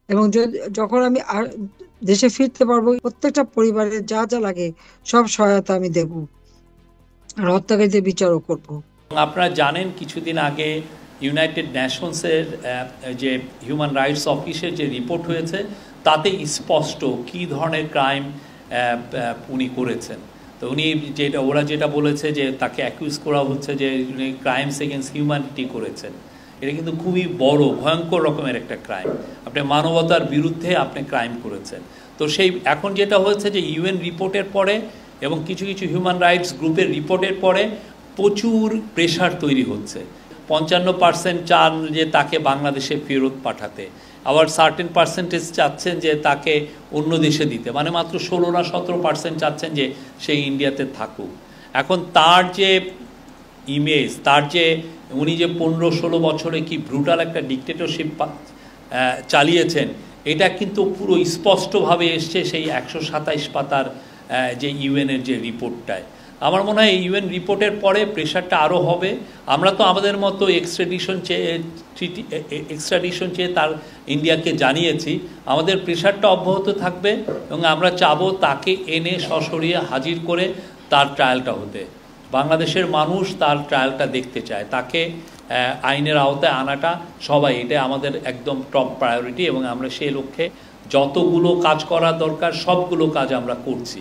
এবং যখন আমি দেশে ফিরতে পারবো, প্রত্যেকটা পরিবারের যা যা লাগে সব সহায়তা আমি দেব, আর হত্যাকারীদের বিচারও করব। আপনারা জানেন কিছুদিন আগে ইউনাইটেড নেশনসের যে হিউম্যান রাইটস অফিসের যে রিপোর্ট হয়েছে তাতে স্পষ্ট কী ধরনের ক্রাইম উনি করেছেন। তো উনি ওরা যেটা বলেছে যে তাকে অ্যাকিউজ করা হচ্ছে যে উনি ক্রাইমস এগেন্স্ট হিউম্যানিটি করেছেন। এটা কিন্তু খুবই বড় ভয়ঙ্কর রকমের একটা ক্রাইম। আপনি মানবতার বিরুদ্ধে আপনি ক্রাইম করেছেন। তো সেই এখন যেটা হয়েছে যে ইউএন রিপোর্টের পরে এবং কিছু কিছু হিউম্যান রাইটস গ্রুপের রিপোর্টের পরে প্রচুর প্রেশার তৈরি হচ্ছে। 55% চান যে তাকে বাংলাদেশে ফেরত পাঠাতে, আবার সার্টেন পার্সেন্টেজ চাচ্ছেন যে তাকে অন্য দেশে দিতে, মানে মাত্র 16 না 17% চাচ্ছেন যে সে ইন্ডিয়াতে থাকুক। এখন তার যে ইমেজ, তার যে উনি যে 15-16 বছরে কি ব্রুটাল একটা ডিকটেটরশিপ চালিয়েছেন, এটা কিন্তু পুরো স্পষ্টভাবে এসছে সেই 127 পাতার যে ইউএনের যে রিপোর্টটায়। আমার মনে হয় ইউএন রিপোর্টের পরে প্রেশারটা আরও হবে। আমরা তো আমাদের মতো এক্সট্রাডিশন চেয়ে তার ইন্ডিয়াকে জানিয়েছি। আমাদের প্রেশারটা অব্যাহত থাকবে এবং আমরা চাবো তাকে এনে সশরীরে হাজির করে তার ট্রায়ালটা হতে। বাংলাদেশের মানুষ তার ট্রায়ালটা দেখতে চায়, তাকে আইনের আওতায় আনাটা সবাই, এটা আমাদের একদম টপ প্রায়োরিটি এবং আমরা সেই লক্ষ্যে যতগুলো কাজ করা দরকার সবগুলো কাজ আমরা করছি।